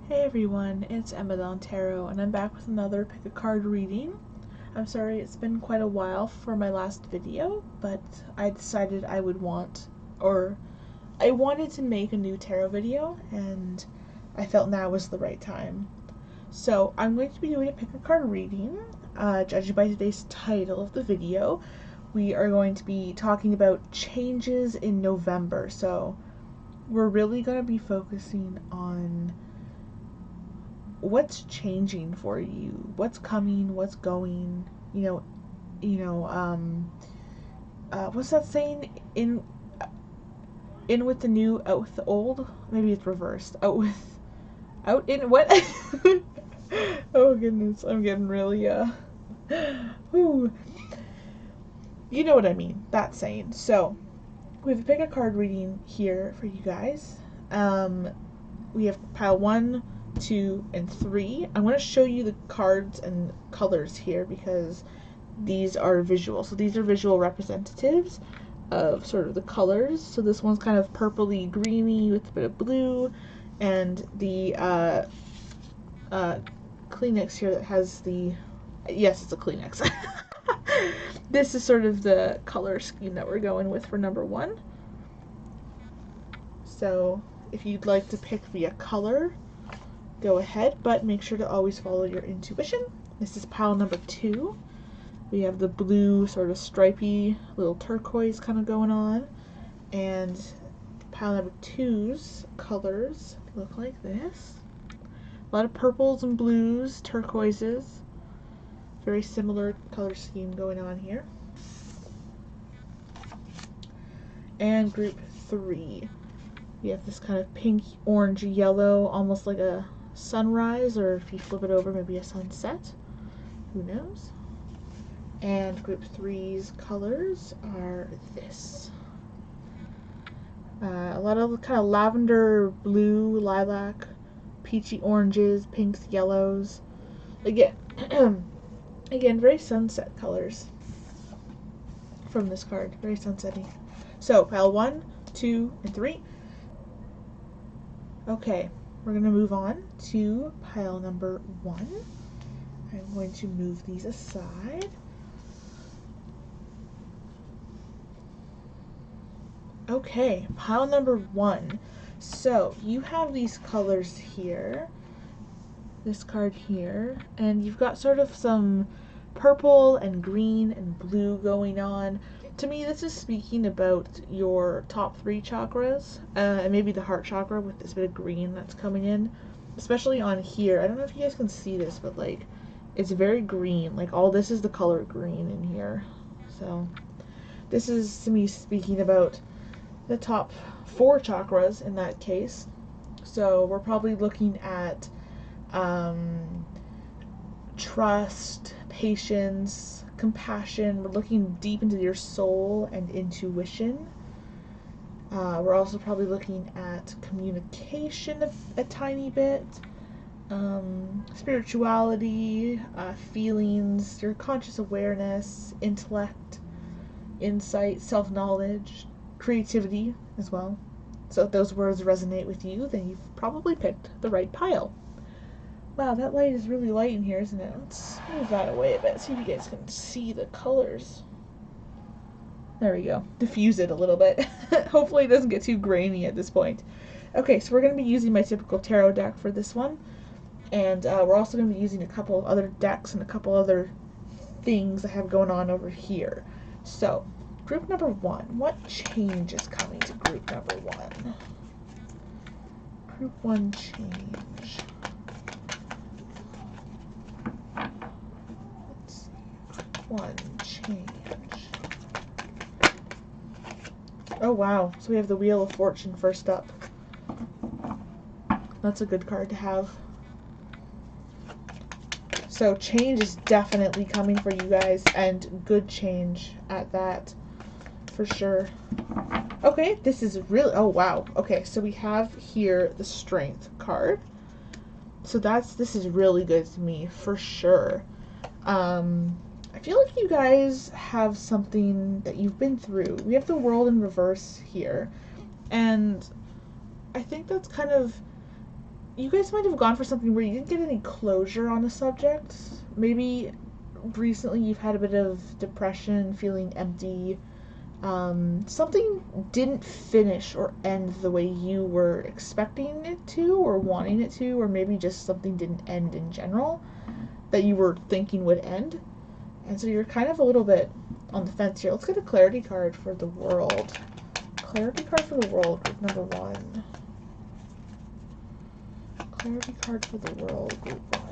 Hey everyone, it's Emma Tarot, and I'm back with another pick a card reading. I'm sorry it's been quite a while for my last video, but I decided I wanted to make a new tarot video, and I felt now was the right time. So I'm going to be doing a pick a card reading. Judging by today's title of the video, we are going to be talking about changes in November. So we're really going to be focusing on what's changing for you, what's coming, what's going, what's that saying? In with the new, out with the old. Maybe it's reversed. Out in what? Oh goodness, I'm getting really ooh. You know what I mean, that saying. So we have a pick a card reading here for you guys. We have pile 1, 2, and 3. I'm going to show you the cards and colors here because these are visual. So these are visual representatives of sort of the colors. So this one's kind of purpley greeny with a bit of blue, and the Kleenex here that has the, yes, it's a Kleenex. This is sort of the color scheme that we're going with for number 1. So if you'd like to pick via color, go ahead, but make sure to always follow your intuition. This is pile number 2. We have the blue sort of stripy little turquoise kind of going on, and pile number 2's colors look like this. A lot of purples and blues, turquoises. Very similar color scheme going on here. And group 3. We have this kind of pink, orange, yellow, almost like a sunrise, or if you flip it over, maybe a sunset. Who knows? And group 3's colors are this. A lot of kind of lavender, blue, lilac, peachy oranges, pinks, yellows. Again, again, very sunset colors from this card. Very sunsetty. So, pile 1, 2, and 3. Okay, we're going to move on to pile number 1. I'm going to move these aside. Okay, pile number 1. So, you have these colors here, this card here, and you've got sort of some purple and green and blue going on. To me, this is speaking about your top 3 chakras, and maybe the heart chakra with this bit of green that's coming in, especially on here. I don't know if you guys can see this, but like, it's very green. Like, all this is the color green in here. So, this is to me speaking about the top 4 chakras in that case. So, we're probably looking at trust, patience, compassion. We're looking deep into your soul and intuition. We're also probably looking at communication a tiny bit, spirituality, feelings, your conscious awareness, intellect, insight, self-knowledge, creativity as well. So if those words resonate with you, then you've probably picked the right pile. Wow, that light is really light in here, isn't it? Let's move that away a bit, see if you guys can see the colors. There we go. Diffuse it a little bit. Hopefully it doesn't get too grainy at this point. Okay, so we're going to be using my typical tarot deck for this one. And we're also going to be using a couple other decks and a couple other things I have going on over here. So, group number 1. What change is coming to group number 1? Group 1 change. One change. Oh wow, so we have the Wheel of Fortune first up. That's a good card to have. So change is definitely coming for you guys, and good change at that, for sure. Okay, this is really, oh wow. Okay, so we have here the Strength card. So this is really good to me, for sure. I feel like you guys have something that you've been through. We have the World in reverse here, and I think that's kind of you guys might have gone for something where you didn't get any closure on a subject. Maybe recently you've had a bit of depression, feeling empty. Something didn't finish or end the way you were expecting it to or wanting it to, or maybe just something didn't end in general that you were thinking would end. And so you're kind of a little bit on the fence here. Let's get a clarity card for the world. Clarity card for the world, group number 1. Clarity card for the world, group 1.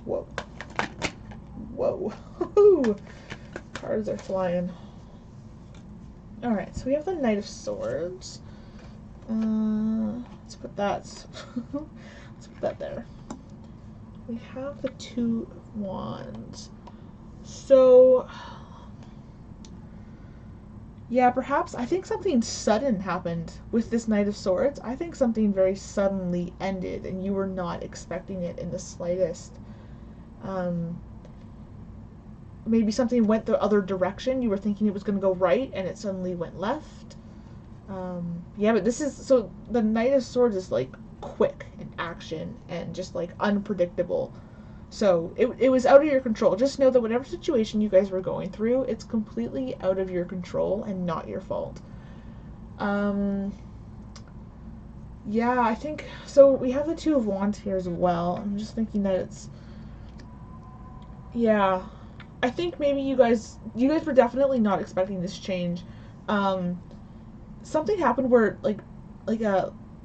Whoa. Whoa. Cards are flying. Alright, so we have the Knight of Swords. Let's put that there. We have the Two of Wands. So, yeah, perhaps, I think something sudden happened with this Knight of Swords. I think something very suddenly ended and you were not expecting it in the slightest. Maybe something went the other direction. You were thinking it was going to go right and it suddenly went left. Yeah, but this is, so the Knight of Swords is like quick in action and just like unpredictable. So it was out of your control. Just know that whatever situation you guys were going through, it's completely out of your control and not your fault. Yeah, I think, so we have the Two of Wands here as well. I'm just thinking that it's, yeah, I think maybe you guys were definitely not expecting this change. Something happened where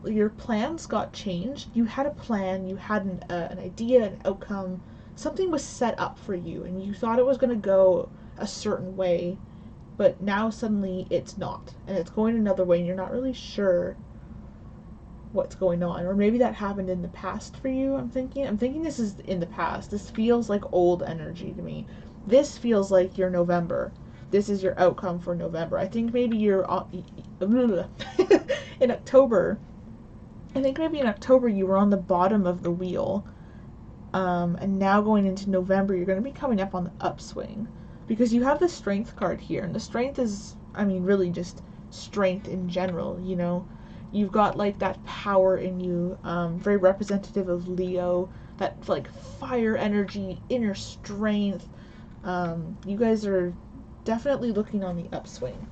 your plans got changed. You had a plan, you had an idea, an outcome. Something was set up for you, and you thought it was going to go a certain way, but now suddenly it's not, and it's going another way, and you're not really sure what's going on. Or maybe that happened in the past for you. I'm thinking this is in the past. This feels like old energy to me. This feels like your November. This is your outcome for November. I think maybe you're in October. I think maybe in October you were on the bottom of the wheel, and now going into November you're going to be coming up on the upswing, because you have the Strength card here, and the Strength is, I mean, really just strength in general, you know. You've got like that power in you, very representative of Leo, that like fire energy, inner strength. You guys are definitely looking on the upswing.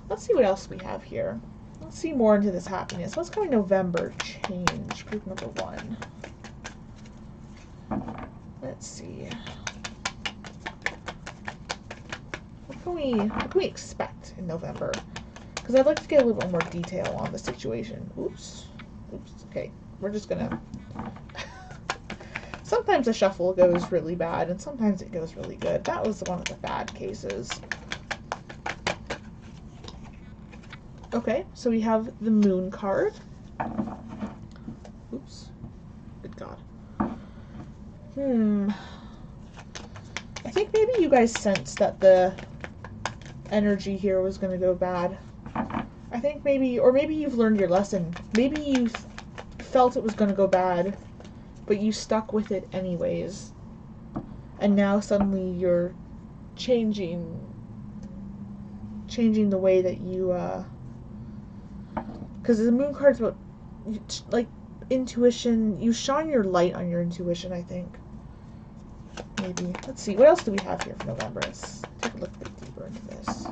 Let's see what else we have here. Let's see more into this happiness. What's coming November? Change. Group number 1. Let's see. What can we expect in November? Because I'd like to get a little bit more detail on the situation. Oops. Okay. We're just gonna... Sometimes the shuffle goes really bad, and sometimes it goes really good. That was one of the bad cases. Okay, so we have the Moon card. Oops. Good God. I think maybe you guys sensed that the energy here was going to go bad. I think maybe, or maybe you've learned your lesson. Maybe you felt it was going to go bad, but you stuck with it anyways. And now suddenly you're changing the way that you, because the Moon card's about, like, intuition. You shine your light on your intuition, I think. Maybe. Let's see. What else do we have here for November? Let's take a look a bit deeper into this.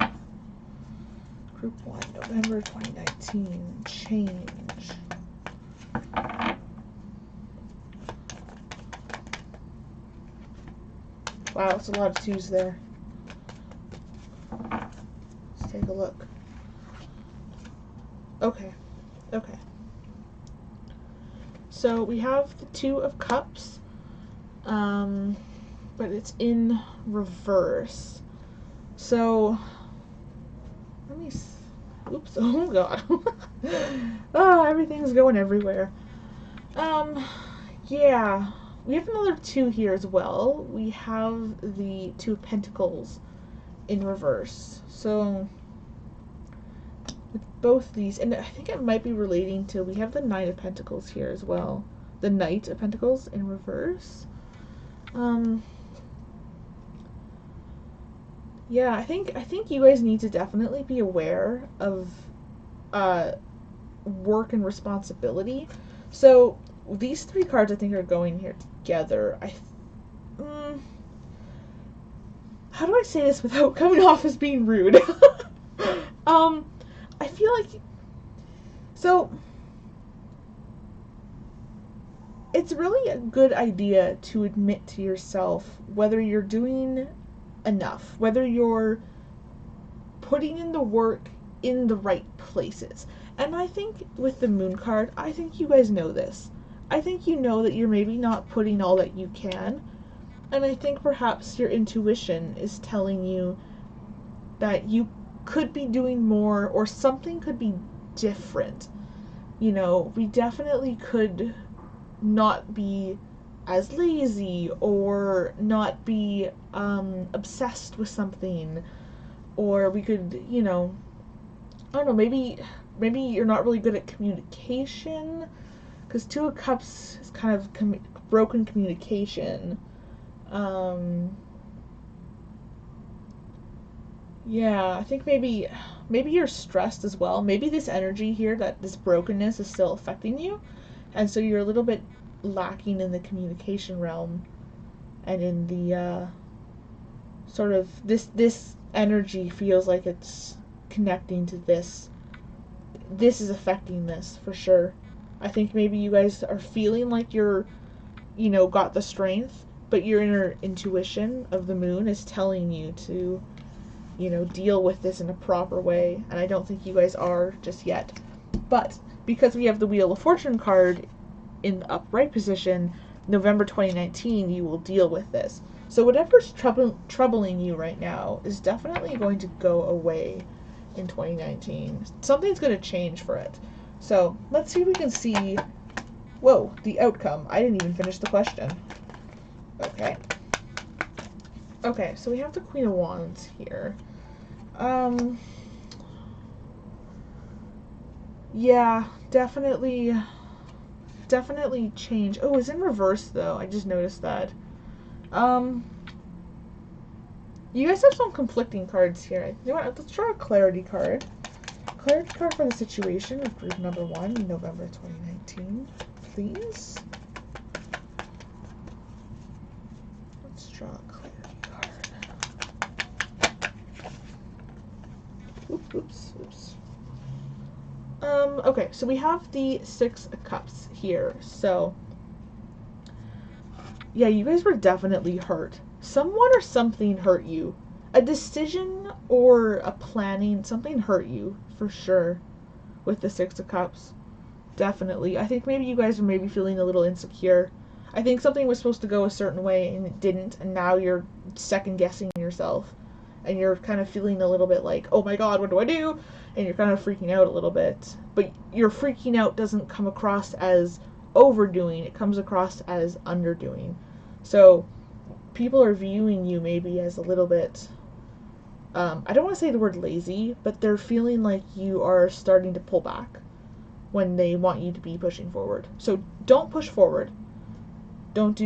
Group 1, November 2019. Change. Wow, it's a lot of 2s there. Let's take a look. Okay. So we have the 2 of Cups, but it's in reverse. So let me. Oops! Oh God! Oh, everything's going everywhere. Yeah, we have another 2 here as well. We have the 2 of Pentacles in reverse. So with both these, and I think it might be relating to, we have the Knight of Pentacles here as well. The Knight of Pentacles in reverse. Yeah, I think you guys need to definitely be aware of work and responsibility. So these three cards I think are going here together. How do I say this without coming off as being rude? I feel like, so it's really a good idea to admit to yourself whether you're doing enough, whether you're putting in the work in the right places. And I think with the moon card, I think you guys know this. I think you know that you're maybe not putting all that you can. And I think perhaps your intuition is telling you that you could be doing more, or something could be different. You know, we definitely could not be as lazy, or not be obsessed with something, or we could, you know, I don't know, maybe you're not really good at communication, because Two of Cups is kind of broken communication. Yeah, I think maybe you're stressed as well. Maybe this energy here, that this brokenness is still affecting you, and so you're a little bit lacking in the communication realm, and in the sort of this energy feels like it's connecting to this. This is affecting this for sure. I think maybe you guys are feeling like you're, you know, got the strength, but your inner intuition of the moon is telling you to, you know, deal with this in a proper way, and I don't think you guys are just yet. But because we have the Wheel of Fortune card in the upright position, November 2019, you will deal with this. So whatever's troubling you right now is definitely going to go away in 2019. Something's going to change for it. So let's see if we can see, whoa, the outcome. I didn't even finish the question. Okay. Okay, so we have the Queen of Wands here. Yeah, definitely change. Oh, it's in reverse though. I just noticed that. You guys have some conflicting cards here. You know what? Let's draw a clarity card. Clarity card for the situation of group number 1 in November 2019, please. Let's draw a clarity card. Oops. Okay, so we have the Six of Cups here. So, yeah, you guys were definitely hurt. Someone or something hurt you. A decision or a planning, something hurt you for sure with the Six of Cups. Definitely. I think maybe you guys are maybe feeling a little insecure. I think something was supposed to go a certain way and it didn't, and now you're second guessing yourself. And you're kind of feeling a little bit like, oh my god, what do I do? And you're kind of freaking out a little bit. But your freaking out doesn't come across as overdoing, it comes across as underdoing. So people are viewing you maybe as a little bit, I don't want to say the word lazy, but they're feeling like you are starting to pull back when they want you to be pushing forward. So don't push forward. Don't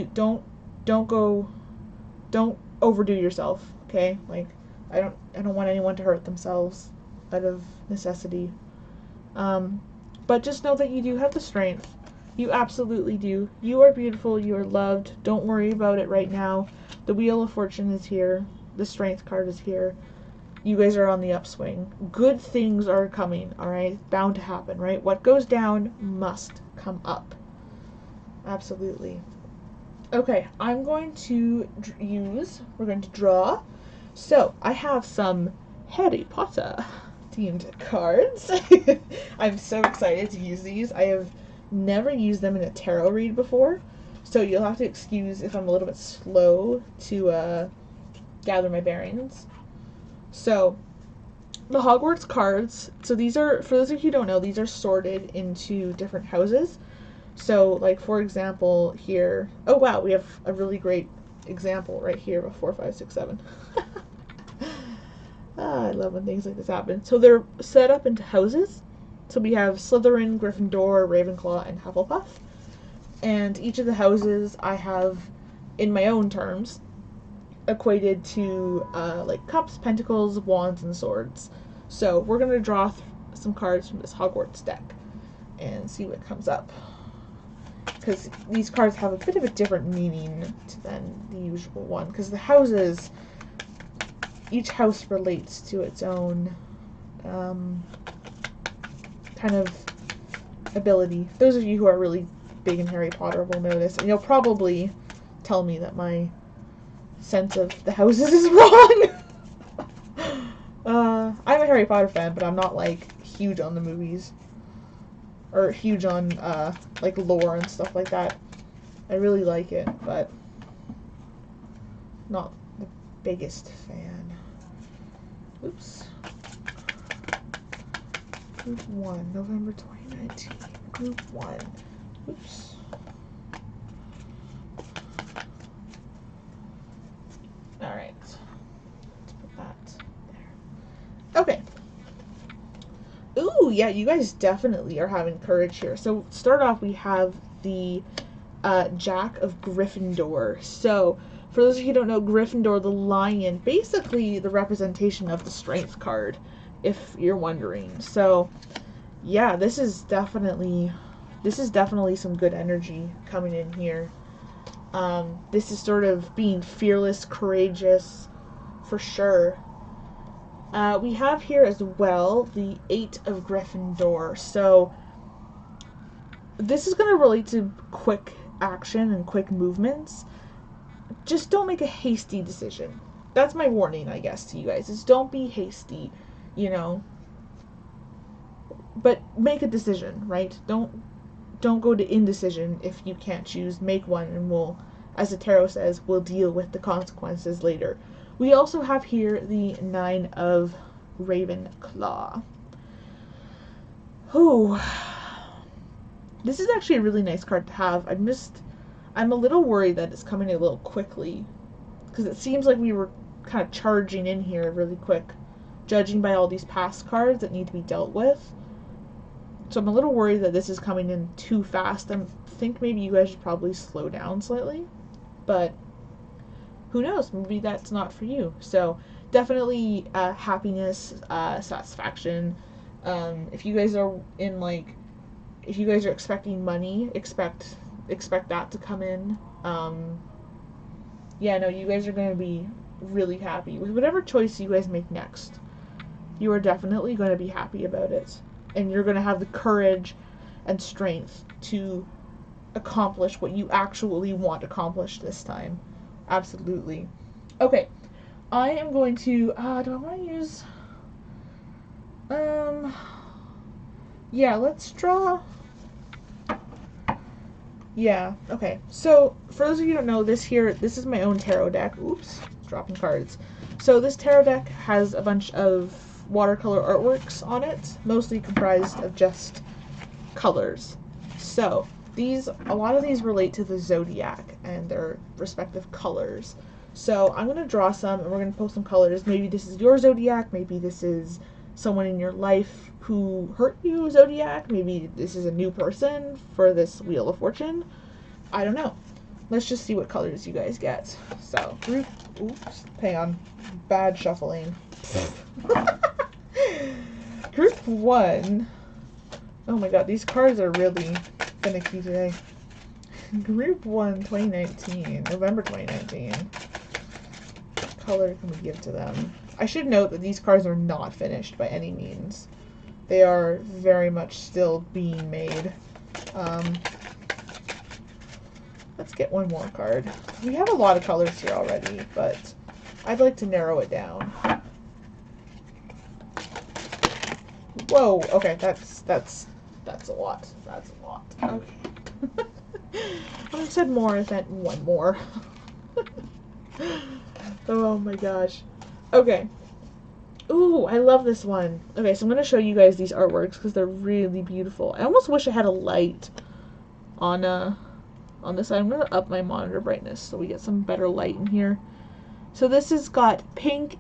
overdo yourself, okay? Like, I don't want anyone to hurt themselves out of necessity. But just know that you do have the strength. You absolutely do. You are beautiful. You are loved. Don't worry about it right now. The Wheel of Fortune is here. The Strength card is here. You guys are on the upswing. Good things are coming, alright? Bound to happen, right? What goes down must come up. Absolutely. Okay, I'm going to we're going to draw. So, I have some Harry Potter themed cards. I'm so excited to use these. I have never used them in a tarot read before, so you'll have to excuse if I'm a little bit slow to gather my bearings. So, the Hogwarts cards, so these are, for those of you who don't know, these are sorted into different houses. So, like, for example, here, oh wow, we have a really great example right here of 4, 5, 6, 7. I love when things like this happen. So they're set up into houses. So we have Slytherin, Gryffindor, Ravenclaw, and Hufflepuff. And each of the houses I have, in my own terms, equated to like cups, pentacles, wands, and swords. So we're going to draw some cards from this Hogwarts deck and see what comes up. Because these cards have a bit of a different meaning than the usual one. Because the houses, each house relates to its own kind of ability. Those of you who are really big in Harry Potter will know this, and you'll probably tell me that my sense of the houses is wrong. I'm a Harry Potter fan, but I'm not like huge on the movies or huge on like lore and stuff like that. I really like it, but not the biggest fan. Oops. Group 1, November 2019. Group 1. Oops. Alright. Let's put that there. Okay. Ooh, yeah, you guys definitely are having courage here. So, to start off, we have the Jack of Gryffindor. So, for those of you who don't know, Gryffindor, the lion, basically the representation of the strength card, if you're wondering. So, yeah, this is definitely some good energy coming in here. This is sort of being fearless, courageous, for sure. We have here as well the 8 of Gryffindor. So, this is going to relate to quick action and quick movements. Just don't make a hasty decision. That's my warning, I guess, to you guys, is don't be hasty, you know. But make a decision, right? Don't go to indecision if you can't choose. Make one, and we'll, as the tarot says, we'll deal with the consequences later. We also have here the 9 of Ravenclaw. Ooh. This is actually a really nice card to have. I'm a little worried that it's coming a little quickly, because it seems like we were kind of charging in here really quick, judging by all these past cards that need to be dealt with. So I'm a little worried that this is coming in too fast. I think maybe you guys should probably slow down slightly, but who knows? Maybe that's not for you. So definitely happiness, satisfaction. If you guys are in if you guys are expecting money, expect that to come in. Yeah, no, you guys are going to be really happy with whatever choice you guys make next. You are definitely going to be happy about it. And you're going to have the courage and strength to accomplish what you actually want accomplished this time. Absolutely. Okay. I am going to, do I want to use, yeah, let's draw. Yeah, okay. So, for those of you who don't know, this is my own tarot deck. Oops, dropping cards. So, this tarot deck has a bunch of watercolor artworks on it, mostly comprised of just colors. So, a lot of these relate to the zodiac and their respective colors. So, I'm going to draw some, and we're going to post some colors. Maybe this is your zodiac, maybe this is someone in your life who hurt you, zodiac, maybe this is a new person for this Wheel of Fortune. I don't know. Let's just see what colors you guys get. So, oops, hang on, bad shuffling. Group 1. Oh my god, these cards are really finicky today. Group 1, 2019, November 2019. What color can we give to them? I should note that these cards are not finished by any means. They are very much still being made. Let's get one more card. We have a lot of colors here already, but I'd like to narrow it down. Whoa, okay, that's a lot. That's a lot. Okay. When I said more, I meant one more. Oh my gosh. Okay. Ooh, I love this one. Okay, so I'm going to show you guys these artworks because they're really beautiful. I almost wish I had a light on this side. I'm going to up my monitor brightness so we get some better light in here. So this has got pink,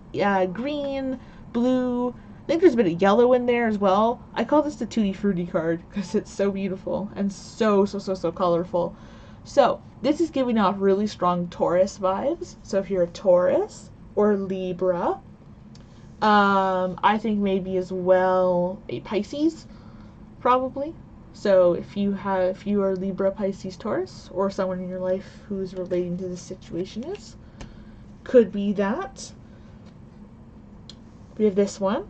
green, blue. I think there's a bit of yellow in there as well. I call this the Tutti Frutti card because it's so beautiful and so colorful. So this is giving off really strong Taurus vibes. So if you're a Taurus or Libra, I think maybe as well a Pisces, probably. So if you are Libra, Pisces, Taurus, or someone in your life who's relating to this situation could be that. We have this one.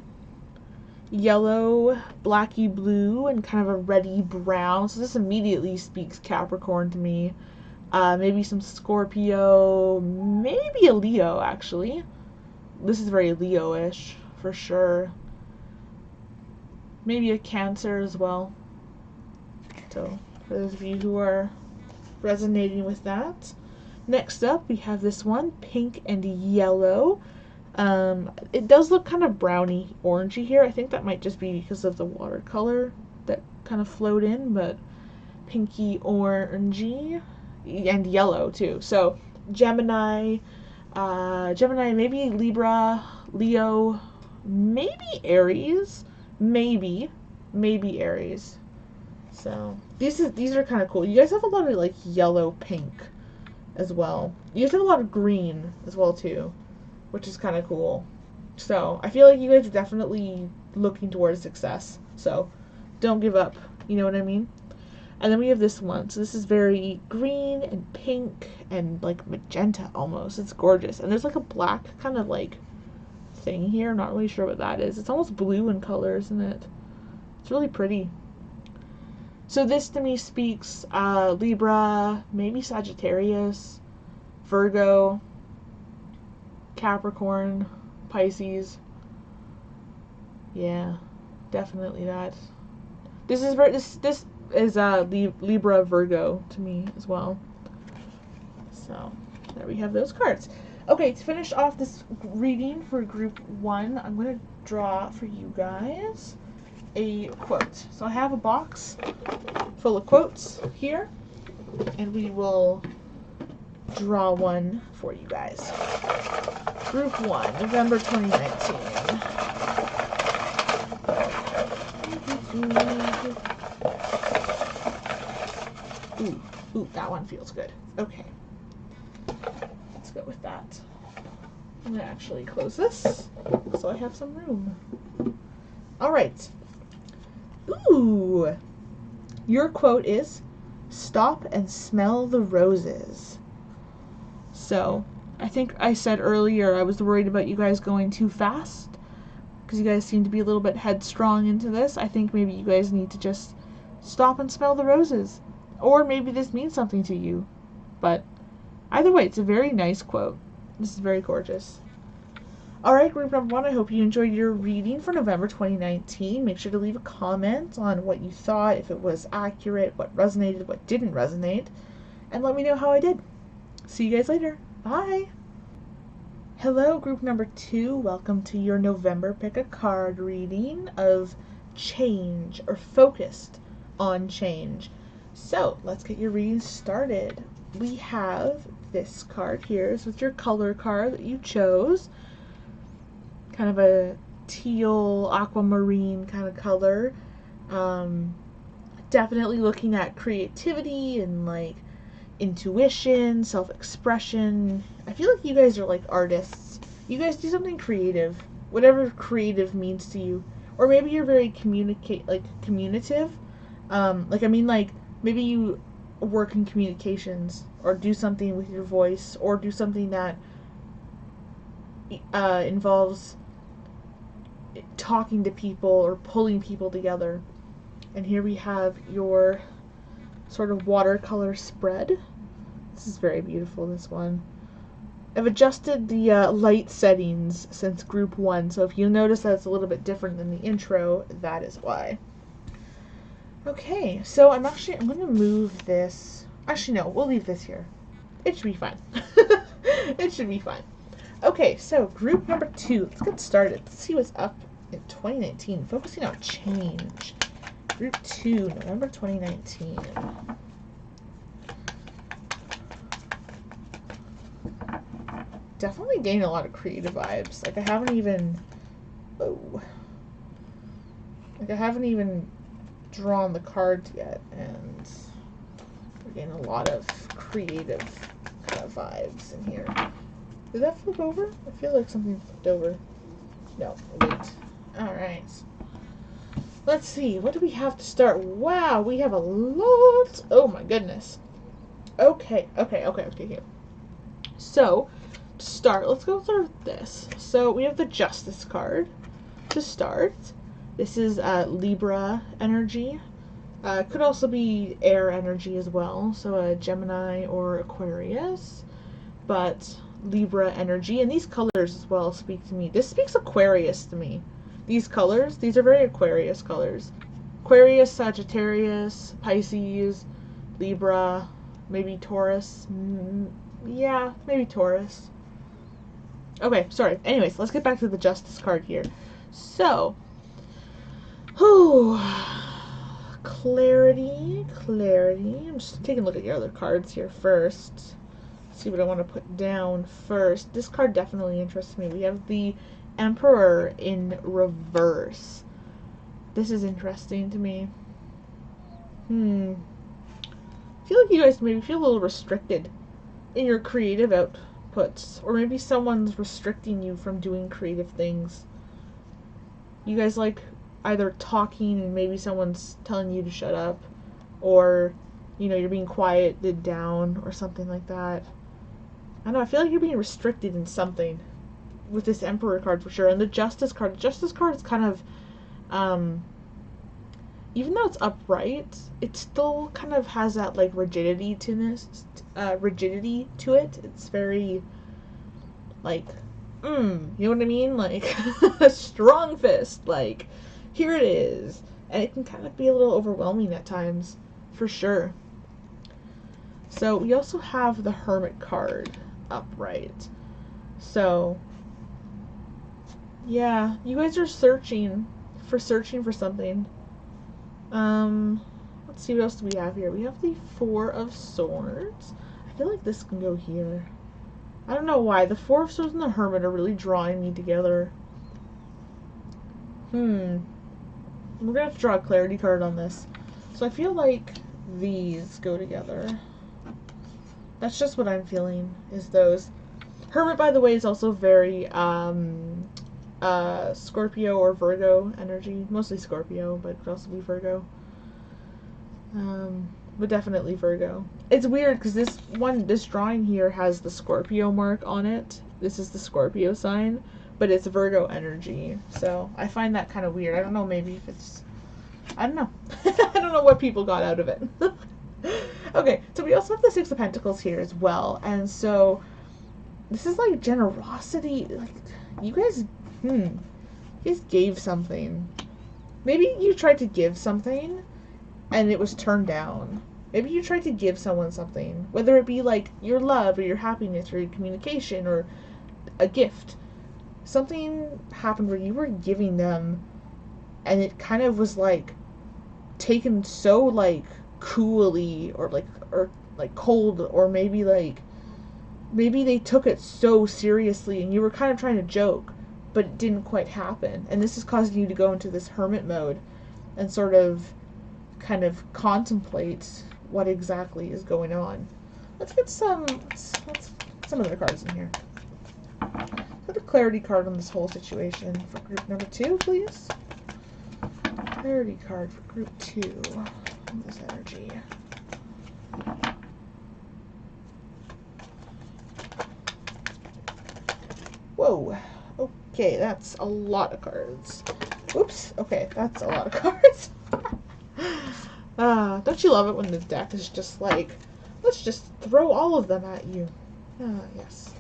Yellow, blacky blue, and kind of a reddy brown. So this immediately speaks Capricorn to me. Maybe some Scorpio, maybe a Leo, actually. This is very Leo-ish, for sure. Maybe a Cancer as well. So, for those of you who are resonating with that. Next up, we have this one, pink and yellow. It does look kind of browny, orangey here. I think that might just be because of the watercolor that kind of flowed in, but pinky, orangey, and yellow too. So, Gemini, maybe Libra, Leo, maybe Aries, maybe Aries. So these are kind of cool. You guys have a lot of like yellow, pink as well. You guys have a lot of green as well too, which is kind of cool. So I feel like you guys are definitely looking towards success. So don't give up. You know what I mean? And then we have this one. So this is very green and pink and like magenta almost. It's gorgeous. And there's like a black kind of like thing here. I'm not really sure what that is. It's almost blue in color, isn't it? It's really pretty. So this to me speaks Libra, maybe Sagittarius, Virgo, Capricorn, Pisces. Yeah, definitely that. This is Libra, Virgo to me as well. So there we have those cards. Okay, to finish off this reading for group 1, I'm going to draw for you guys a quote. So I have a box full of quotes here, and we will draw one for you guys. Group 1, November 2019. Ooh, that one feels good. Okay. Let's go with that. I'm going to actually close this so I have some room. All right. Ooh. Your quote is, "Stop and smell the roses." So, I think I said earlier I was worried about you guys going too fast because you guys seem to be a little bit headstrong into this. I think maybe you guys need to just stop and smell the roses. Or maybe this means something to you. But either way, it's a very nice quote. This is very gorgeous. Alright, group number 1, I hope you enjoyed your reading for November 2019. Make sure to leave a comment on what you thought, if it was accurate, what resonated, what didn't resonate, and let me know how I did. See you guys later. Bye! Hello, group number 2. Welcome to your November Pick a Card reading of change, or focused on change. So, let's get your reading started. We have this card here. This is your color card that you chose. Kind of a teal, aquamarine kind of color. Definitely looking at creativity and like intuition, self-expression. I feel like you guys are like artists. You guys do something creative, whatever creative means to you. Or maybe you're very communicative. Like maybe you work in communications or do something with your voice or do something that involves talking to people or pulling people together. And here we have your sort of watercolor spread. This is very beautiful, this one. I've adjusted the light settings since group 1, so if you notice that it's a little bit different than the intro, that is why. Okay, so I'm going to move this. Actually, no, we'll leave this here. It should be fine. It should be fine. Okay, so group number 2. Let's get started. Let's see what's up in 2019. Focusing on change. Group 2, November 2019. Definitely getting a lot of creative vibes. Like I haven't even drawn the cards yet, and we're getting a lot of creative kind of vibes in here. Did that flip over? I feel like something flipped over. No, wait. Alright. Let's see. What do we have to start? Wow, we have a lot. Oh my goodness. Okay. So, to start, let's go through this. So, we have the Justice card to start. This is Libra energy. Could also be air energy as well, so a Gemini or Aquarius. But Libra energy, and these colors as well speak to me. This speaks Aquarius to me. These colors, these are very Aquarius colors. Aquarius, Sagittarius, Pisces, Libra, maybe Taurus. Yeah, maybe Taurus. Okay, sorry. Anyways, let's get back to the Justice card here. So, clarity. I'm just taking a look at your other cards here first. See what I want to put down first. This card definitely interests me. We have the Emperor in reverse. This is interesting to me. I feel like you guys maybe feel a little restricted in your creative outputs, or maybe someone's restricting you from doing creative things. You guys like either talking and maybe someone's telling you to shut up, or you're being quieted down or something like that. I don't know, I feel like you're being restricted in something with this Emperor card for sure. And the Justice card is kind of even though it's upright, it still kind of has that like rigidity to it. It's very like you know what I mean? Like a strong fist, like here it is. And it can kind of be a little overwhelming at times, for sure. So we also have the Hermit card upright. So yeah, you guys are searching for something. Let's see, what else do we have here? We have the Four of Swords. I feel like this can go here. I don't know why. The Four of Swords and the Hermit are really drawing me together. We're gonna have to draw a clarity card on this. So I feel like these go together. That's just what I'm feeling, is those. Hermit, by the way, is also very Scorpio or Virgo energy. Mostly Scorpio, but it could also be Virgo. But definitely Virgo. It's weird because this drawing here has the Scorpio mark on it. This is the Scorpio sign, but it's Virgo energy. So I find that kind of weird. I don't know, maybe if it's, I don't know. I don't know what people got out of it. Okay, so we also have the Six of Pentacles here as well. And so this is like generosity. Like you guys gave something. Maybe you tried to give something and it was turned down. Maybe you tried to give someone something, whether it be like your love or your happiness or your communication or a gift. Something happened where you were giving them and it kind of was like taken so like coolly or cold, or maybe they took it so seriously and you were kind of trying to joke, but it didn't quite happen. And this is causing you to go into this hermit mode and sort of kind of contemplate what exactly is going on. Let's get some other cards in here. Put a clarity card on this whole situation for group number 2, please. Clarity card for group 2 on this energy. Whoa. Okay, that's a lot of cards. Oops. Okay, that's a lot of cards. Don't you love it when the deck is just like, let's just throw all of them at you. Yes.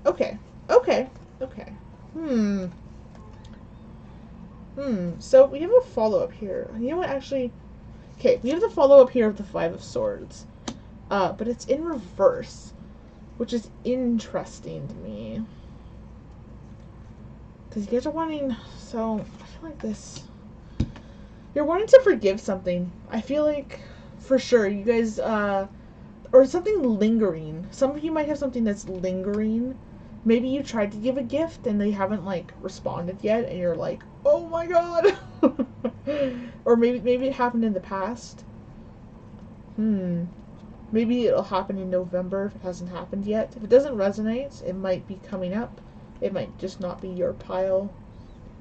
Okay. So we have a follow-up here. You know what, actually? Okay, we have the follow-up here of the Five of Swords. But it's in reverse, which is interesting to me. Because you guys are wanting, so I feel like this, you're wanting to forgive something. I feel like, for sure, you guys, or something lingering. Some of you might have something that's lingering. Maybe you tried to give a gift and they haven't, like, responded yet, and you're like, oh my god! Or maybe it happened in the past. Maybe it'll happen in November if it hasn't happened yet. If it doesn't resonate, it might be coming up. It might just not be your pile.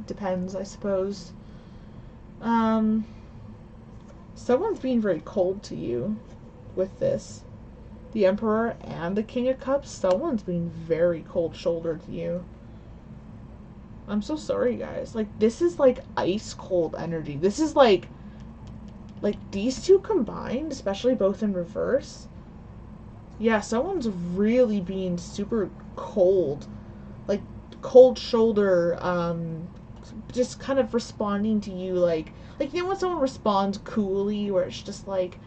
Depends, I suppose. Someone's being very cold to you with this. The Emperor and the King of Cups, someone's being very cold-shouldered to you. I'm so sorry, guys. Like, this is, like, ice-cold energy. This is, like, these two combined, especially both in reverse. Yeah, someone's really being super cold. Like, cold shoulder, just kind of responding to you, like, you know when someone responds coolly, where it's just, like,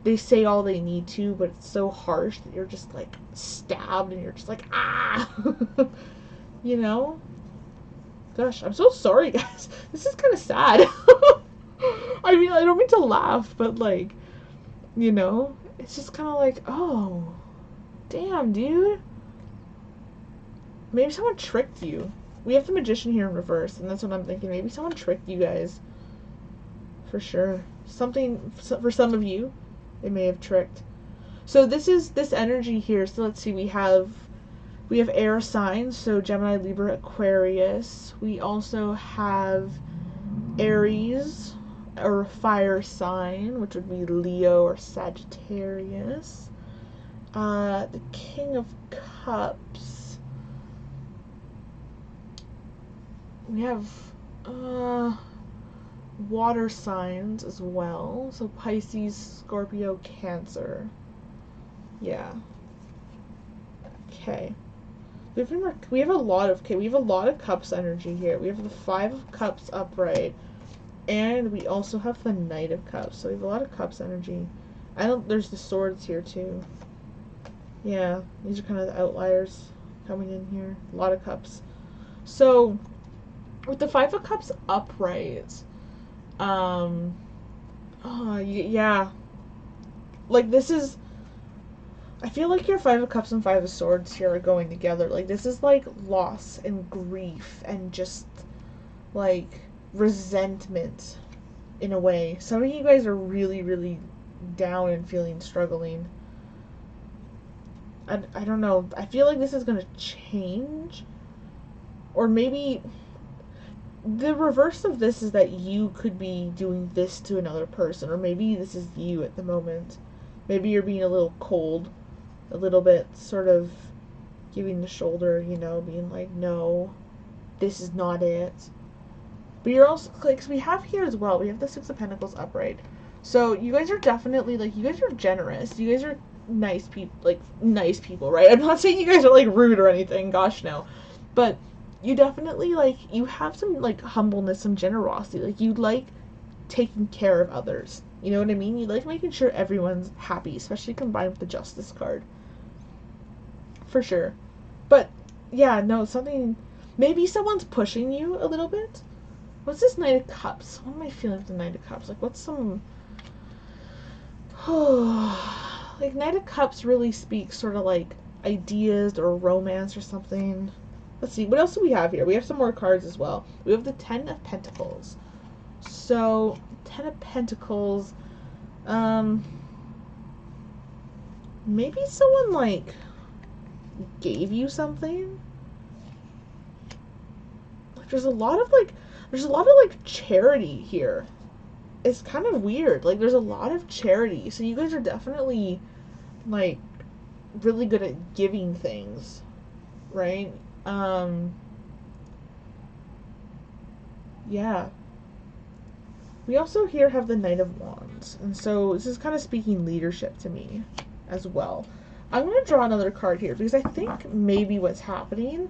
they say all they need to, but it's so harsh that you're just, like, stabbed, and you're just like, ah! You know? Gosh, I'm so sorry, guys. This is kind of sad. I mean, I don't mean to laugh, but, like, you know? It's just kind of like, oh, damn, dude. Maybe someone tricked you. We have the Magician here in reverse, and that's what I'm thinking. Maybe someone tricked you guys. For sure. Something, for some of you, it may have tricked. So this is this energy here. So let's see, we have air signs, so Gemini, Libra, Aquarius. We also have Aries, or fire sign, which would be Leo or Sagittarius. The King of Cups. We have water signs as well, so Pisces, Scorpio, Cancer. Yeah. Okay. We have a lot of cups energy here. We have the 5 of Cups upright, and we also have the Knight of Cups. So we have a lot of cups energy. There's the swords here too. Yeah, these are kind of the outliers coming in here. A lot of cups. So with the 5 of Cups upright, yeah. Like, this is, I feel like your 5 of Cups and 5 of Swords here are going together. Like, this is, like, loss and grief and just, like, resentment in a way. Some of you guys are really, really down and feeling struggling. I don't know. I feel like this is going to change. Or maybe the reverse of this is that you could be doing this to another person. Or maybe this is you at the moment. Maybe you're being a little cold. A little bit sort of giving the shoulder, you know, being like, no, this is not it. But you're also, like, so we have here as well, we have the 6 of Pentacles upright. So you guys are definitely, like, you guys are generous. You guys are nice people, right? I'm not saying you guys are, like, rude or anything, gosh, no. But you definitely, like, you have some, like, humbleness, some generosity. Like, you like taking care of others. You know what I mean? You like making sure everyone's happy, especially combined with the Justice card. For sure. But, yeah, no, maybe someone's pushing you a little bit. What's this Knight of Cups? What am I feeling with the Knight of Cups? Like, what's some, like, Knight of Cups really speaks sort of like ideas or romance or something. Let's see, what else do we have here? We have some more cards as well. We have the 10 of Pentacles. So, 10 of Pentacles, maybe someone, like, gave you something? Like, there's a lot of, like, charity here. It's kind of weird. Like, there's a lot of charity. So you guys are definitely, like, really good at giving things, right? Yeah. We also here have the Knight of Wands. And so this is kind of speaking leadership to me as well. I'm going to draw another card here because I think maybe what's happening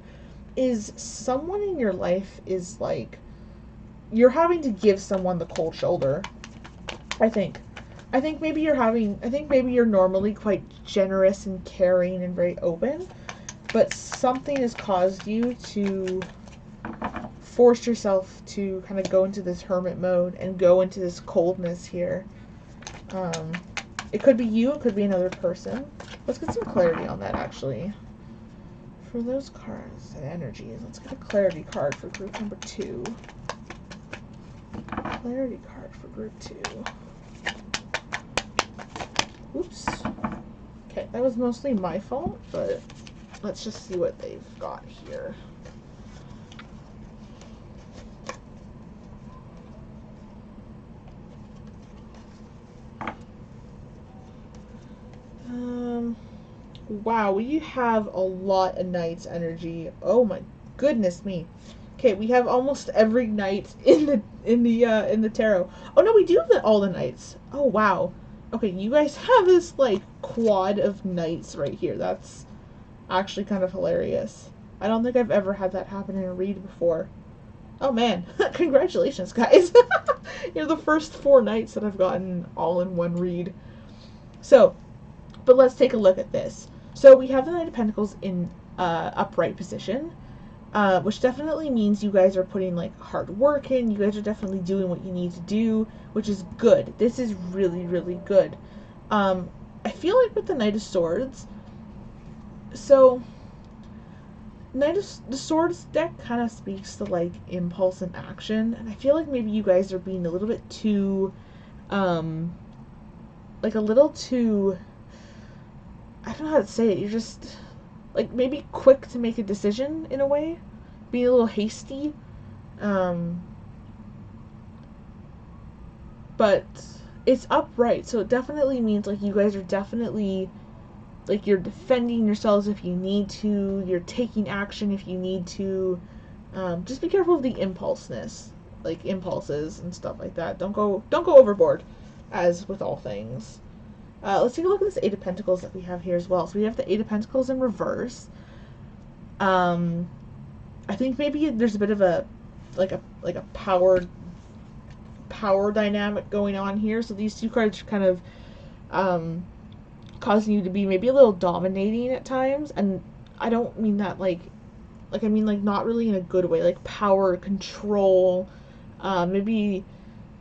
is someone in your life is, like, you're having to give someone the cold shoulder. I think maybe you're normally quite generous and caring and very open, but something has caused you to force yourself to kind of go into this hermit mode and go into this coldness here. It could be you, it could be another person. Let's get some clarity on that, actually. For those cards and energies, let's get a clarity card for group number 2. Clarity card for group 2. Oops. Okay, that was mostly my fault, but let's just see what they've got here. Wow, we have a lot of Knight's energy. Oh my goodness me. Okay, we have almost every Knight in the tarot. Oh no, we do have all the Knights. Oh wow. Okay, you guys have this like quad of Knights right here. That's actually kind of hilarious. I don't think I've ever had that happen in a read before. Oh man, congratulations guys. You're the first 4 Knights that I've gotten all in one read. So, but let's take a look at this. So we have the Knight of Pentacles in upright position, which definitely means you guys are putting like hard work in. You guys are definitely doing what you need to do, which is good. This is really, really good. I feel like with the Knight of Swords, so Knight of the Swords deck kind of speaks to like impulse and action, and I feel like maybe you guys are being a little bit too, like a little too, I don't know how to say it. You're just like maybe quick to make a decision in a way, being a little hasty. But it's upright, so it definitely means like you guys are definitely like you're defending yourselves if you need to. You're taking action if you need to. Just be careful of the impulseness, like impulses and stuff like that. Don't go overboard, as with all things. Let's take a look at this Eight of Pentacles that we have here as well. So we have the Eight of Pentacles in reverse. I think maybe there's a bit of a power dynamic going on here. So these two cards are kind of causing you to be maybe a little dominating at times, and I don't mean that like I mean like not really in a good way, like power control, maybe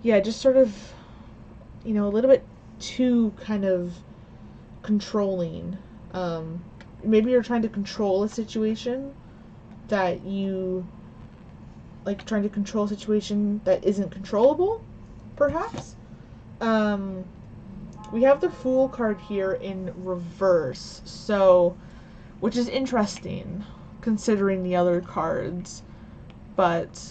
yeah, just sort of, you know, a little bit too kind of controlling. Maybe you're trying to control a situation that you like, trying to control a situation that isn't controllable, perhaps. We have the Fool card here in reverse, so, which is interesting considering the other cards, but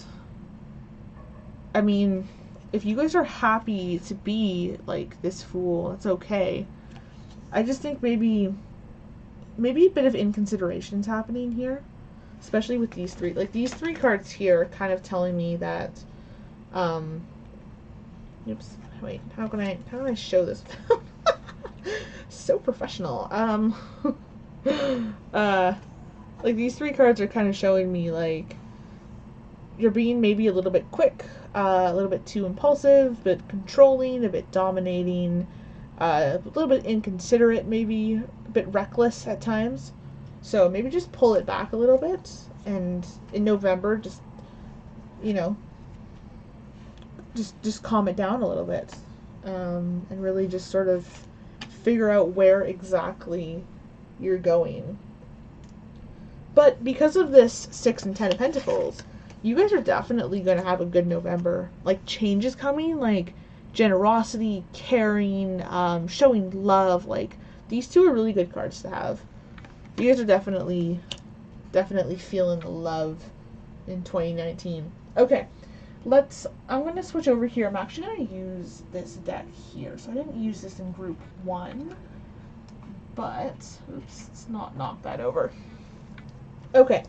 I mean, if you guys are happy to be like this Fool, it's okay. I just think maybe a bit of inconsideration is happening here, especially with these three. Like these 3 cards here are kind of telling me that oops, wait, how do I show this? So professional. Like these 3 cards are kind of showing me like you're being maybe a little bit quick, a little bit too impulsive, a bit controlling, a bit dominating, a little bit inconsiderate, maybe a bit reckless at times. So maybe just pull it back a little bit, and in November, just, you know, just calm it down a little bit, and really just sort of figure out where exactly you're going. But because of this 6 and 10 of Pentacles, you guys are definitely going to have a good November. Like, change is coming, like generosity, caring, showing love. Like, these 2 are really good cards to have. You guys are definitely feeling the love in 2019. Okay, I'm going to switch over here. I'm actually going to use this deck here. So I didn't use this in group 1, but, oops, let's not knock that over. Okay,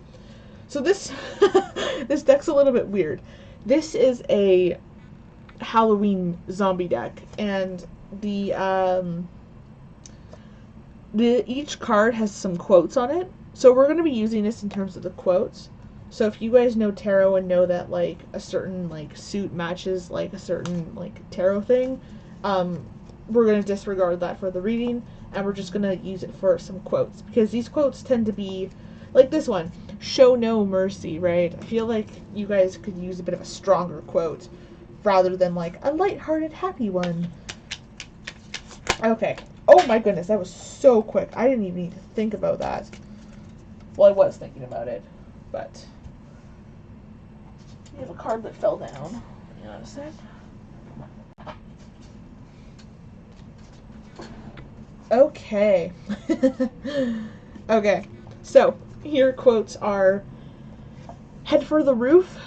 so this, this deck's a little bit weird. This is a Halloween zombie deck, and each card has some quotes on it. So we're going to be using this in terms of the quotes. So if you guys know tarot and know that like a certain like suit matches like a certain like tarot thing, we're going to disregard that for the reading, and we're just going to use it for some quotes, because these quotes tend to be like this one, show no mercy, right? I feel like you guys could use a bit of a stronger quote rather than like a lighthearted happy one. Okay. Oh my goodness, that was so quick. I didn't even need to think about that. Well, I was thinking about it, but we have a card that fell down. You notice that? Okay. Okay. So, here quotes are: head for the roof,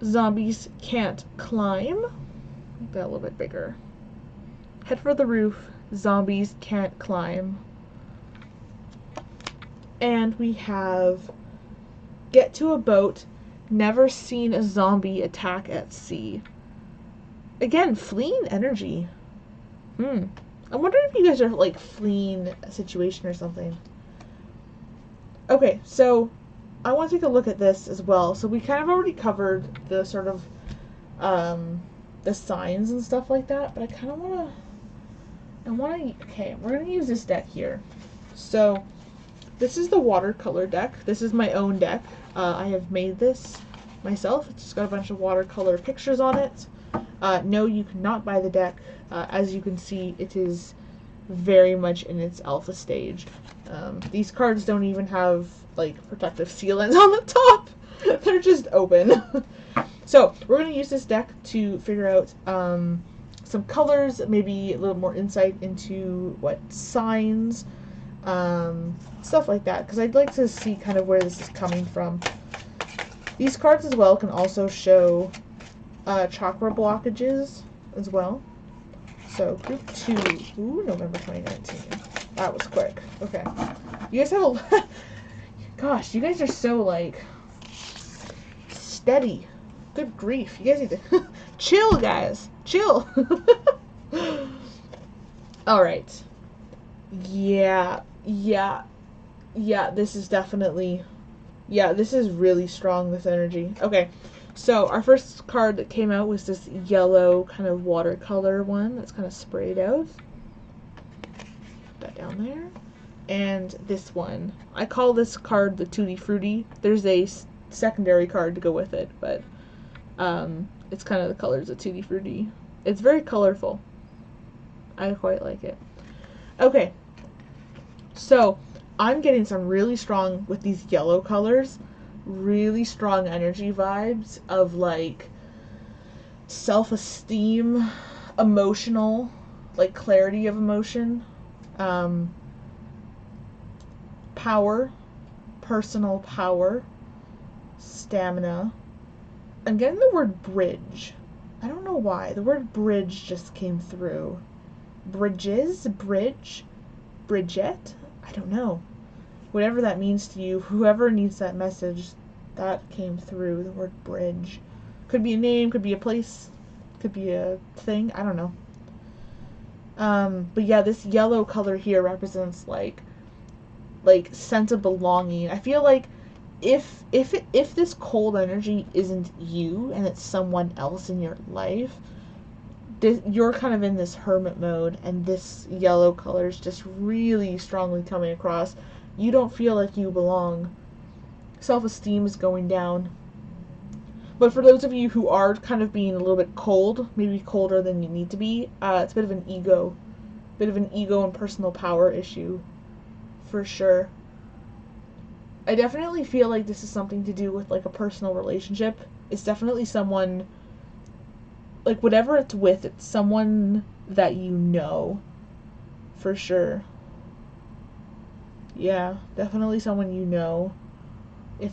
zombies can't climb. Make that a little bit bigger. Head for the roof, zombies can't climb. And we have get to a boat, never seen a zombie attack at sea. Again, fleeing energy. I'm wondering if you guys are like fleeing a situation or something. Okay, so I want to take a look at this as well. So we kind of already covered the sort of the signs and stuff like that, but I kind of okay, we're going to use this deck here. So this is the watercolor deck. This is my own deck. I have made this myself. It's just got a bunch of watercolor pictures on it. No, you cannot buy the deck. As you can see, it is very much in its alpha stage. These cards don't even have like protective sealants on the top. They're just open. So we're going to use this deck to figure out some colors, maybe a little more insight into what signs, stuff like that, because I'd like to see kind of where this is coming from. These cards as well can also show chakra blockages as well. So group 2, November 2019. That was quick. Okay. You guys have a gosh, you guys are so like steady. Good grief. You guys need to chill, guys. Chill. Alright. Yeah, this is definitely, this is really strong, this energy. Okay, so our first card that came out was this yellow kind of watercolor one that's kind of sprayed out. Put that down there. And this one. I call this card the Tutti Frutti. There's a secondary card to go with it, but it's kind of the colors of Tutti Frutti. It's very colorful. I quite like it. Okay, so I'm getting some really strong, with these yellow colors, really strong energy vibes of like self-esteem, emotional, like clarity of emotion, power, personal power, stamina. I'm getting the word bridge. I don't know why. The word bridge just came through. Bridges? Bridge? Bridget? I don't know. Whatever that means to you, whoever needs that message, that came through, the word bridge. Could be a name, could be a place, could be a thing, I don't know. But yeah, this yellow color here represents like sense of belonging. I feel like if this cold energy isn't you and it's someone else in your life, you're kind of in this hermit mode, and this yellow color is just really strongly coming across. You don't feel like you belong. Self-esteem is going down. But for those of you who are kind of being a little bit cold, maybe colder than you need to be, it's a bit of an ego and personal power issue, for sure. I definitely feel like this is something to do with like a personal relationship. It's definitely someone, like whatever it's with, it's someone that you know, for sure. Yeah, definitely someone you know. If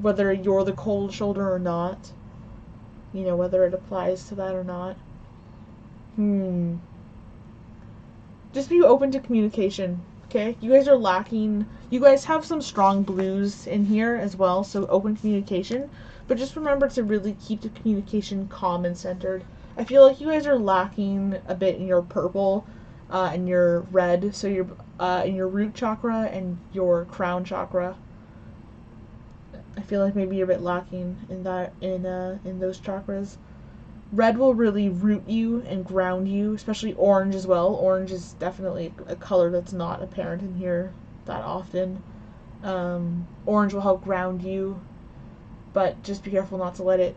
whether you're the cold shoulder or not, you know, whether it applies to that or not. Just be open to communication, okay? You guys are lacking, you guys have some strong blues in here as well, so open communication, but just remember to really keep the communication calm and centered. I feel like you guys are lacking a bit in your purple and your red, so you're in your root chakra and your crown chakra. I feel like maybe you're a bit lacking in that, in those chakras. Red will really root you and ground you, especially orange as well. Orange is definitely a color that's not apparent in here that often. Orange will help ground you, but just be careful not to let it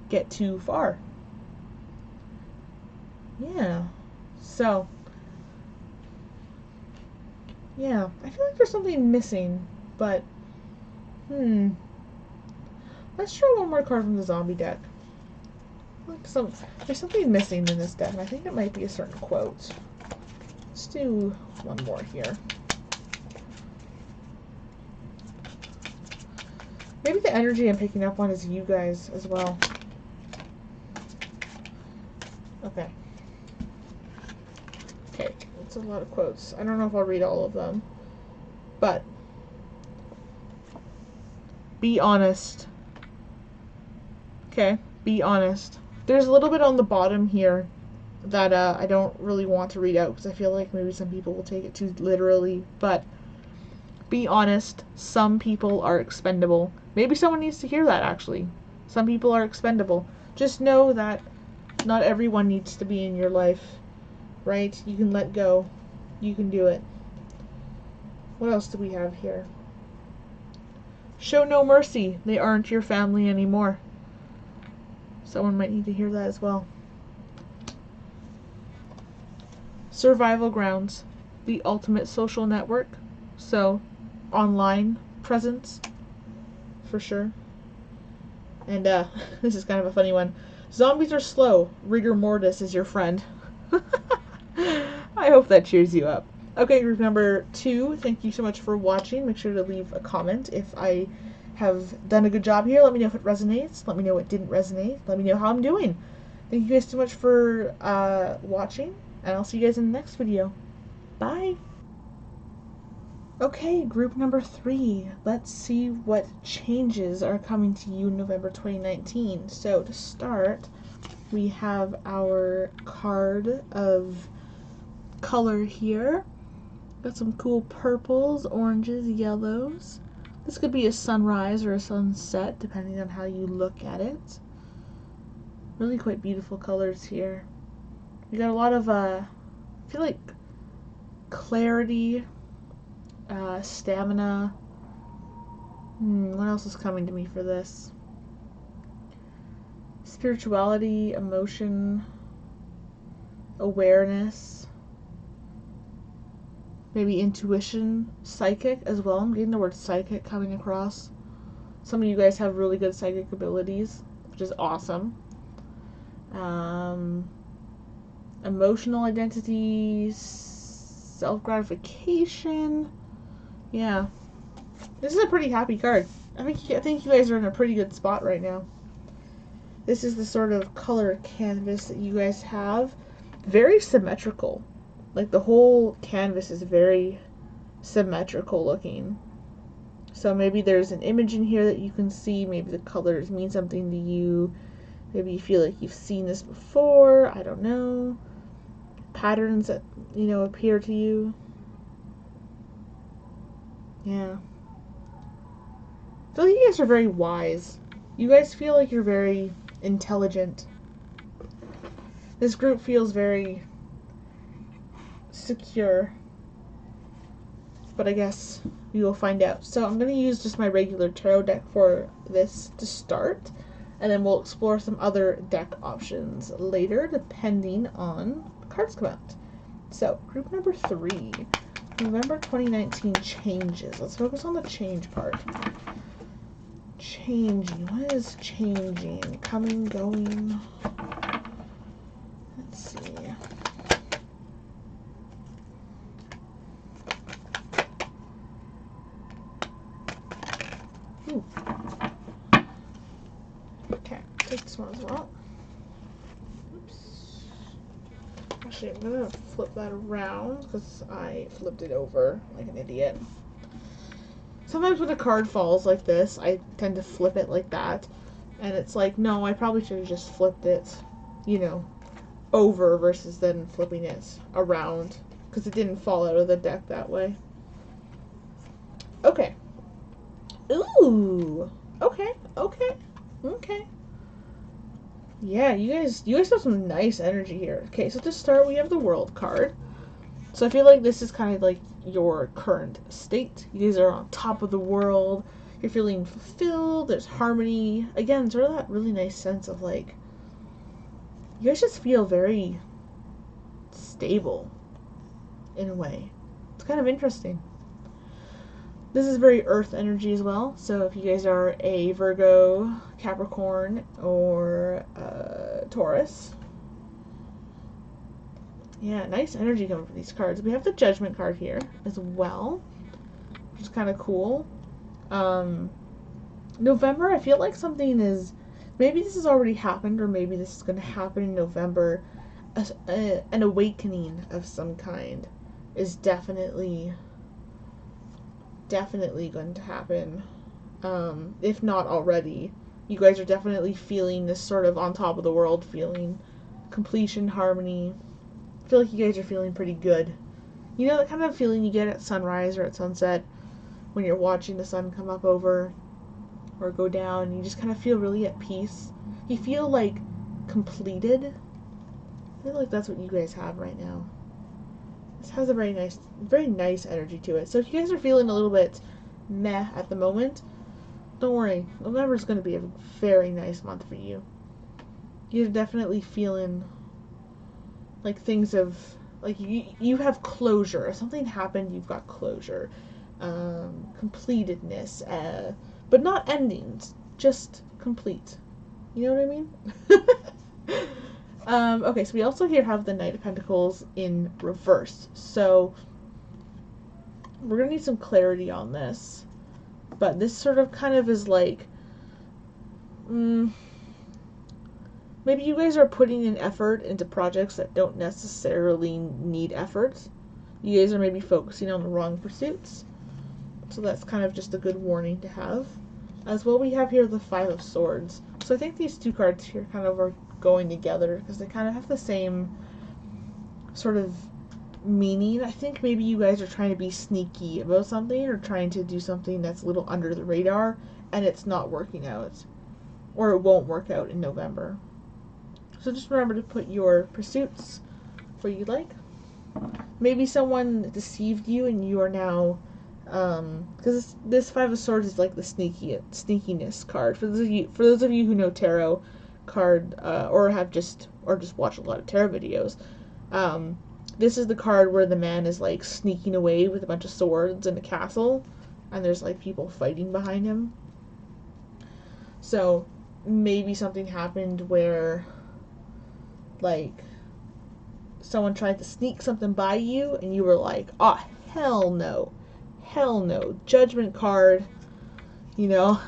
get too far. Yeah, so, yeah, I feel like there's something missing, but, let's try one more card from the zombie deck. There's something missing in this deck, and I think it might be a certain quote. Let's do one more here. Maybe the energy I'm picking up on is you guys as well. Okay. Okay, that's a lot of quotes. I don't know if I'll read all of them, but Be honest. Okay, be honest. There's a little bit on the bottom here that I don't really want to read out because I feel like maybe some people will take it too literally, but be honest, some people are expendable. Maybe someone needs to hear that, actually. Some people are expendable. Just know that not everyone needs to be in your life, right? You can let go. You can do it. What else do we have here? Show no mercy. They aren't your family anymore. Someone might need to hear that as well. Survival grounds. The ultimate social network. So, online presence, for sure. And this is kind of a funny one. Zombies are slow. Rigor mortis is your friend. I hope that cheers you up. Okay, group number 2, thank you so much for watching. Make sure to leave a comment if I have done a good job here. Let me know if it resonates. Let me know what didn't resonate. Let me know how I'm doing. Thank you guys so much for watching, and I'll see you guys in the next video. Bye! Okay, group number 3. Let's see what changes are coming to you in November 2019. So to start, we have our card of color here. Got some cool purples, oranges, yellows. This could be a sunrise or a sunset, depending on how you look at it. Really quite beautiful colors here. We got a lot of, I feel like, clarity, stamina. What else is coming to me for this? Spirituality, emotion, awareness, maybe intuition, psychic as well. I'm getting the word psychic coming across. Some of you guys have really good psychic abilities, which is awesome. Emotional identities, self-gratification. Yeah, this is a pretty happy card. I think you guys are in a pretty good spot right now. This is the sort of color canvas that you guys have. Very symmetrical. Like the whole canvas is very symmetrical looking. So maybe there's an image in here that you can see. Maybe the colors mean something to you. Maybe you feel like you've seen this before. I don't know. Patterns that, you know, appear to you. Yeah. I feel like you guys are very wise. You guys feel like you're very intelligent. This group feels very secure. But I guess we will find out. So I'm going to use just my regular tarot deck for this to start. And then we'll explore some other deck options later, depending on the cards come out. So, group number 3. November 2019 changes. Let's focus on the change part. Changing. What is changing? Coming, going. Let's see. Ooh. Okay, take this one as well. Oops. Actually, I'm gonna flip that around because I flipped it over like an idiot. Sometimes when a card falls like this, I tend to flip it like that. And it's like, no, I probably should have just flipped it, you know, over versus then flipping it around. Because it didn't fall out of the deck that way. Okay. Ooh. Okay. Okay. Okay. Yeah, you guys have some nice energy here. Okay, so to start, we have the World card. So I feel like this is kind of like your current state. You guys are on top of the world. You're feeling fulfilled. There's harmony. Again, sort of that really nice sense of like, you guys just feel very stable in a way. It's kind of interesting. This is very earth energy as well. So if you guys are a Virgo, Capricorn, or Taurus. Yeah, nice energy coming from these cards. We have the Judgment card here as well, which is kind of cool. November, I feel like something is, maybe this has already happened, or maybe this is going to happen in November. An awakening of some kind is definitely going to happen if not already. You guys are definitely feeling this sort of on top of the world feeling, completion, harmony. I feel like you guys are feeling pretty good. You know, the kind of feeling you get at sunrise or at sunset when you're watching the sun come up over or go down. You just kind of feel really at peace. You feel like completed. I feel like that's what you guys have right now. This has a very nice energy to it. So if you guys are feeling a little bit meh at the moment, don't worry. November is going to be a very nice month for you. You're definitely feeling like things have, like you have closure. If something happened, you've got closure. Completedness. But not endings. Just complete. You know what I mean? Okay, so we also here have the Knight of Pentacles in reverse. So we're going to need some clarity on this. But this sort of kind of is like, maybe you guys are putting in effort into projects that don't necessarily need effort. You guys are maybe focusing on the wrong pursuits. So that's kind of just a good warning to have. As well, we have here the Five of Swords. So I think these two cards here kind of are going together because they kind of have the same sort of meaning. I think maybe you guys are trying to be sneaky about something or trying to do something that's a little under the radar and it's not working out, or it won't work out in November. So just remember to put your pursuits where you like. Maybe someone deceived you and you are now because this Five of Swords is like the sneakiness card. For those of you who know tarot card or just watch a lot of tarot videos, this is the card where the man is like sneaking away with a bunch of swords in a castle, and there's like people fighting behind him. So maybe something happened where like someone tried to sneak something by you and you were like, oh, hell no, Judgment card, you know.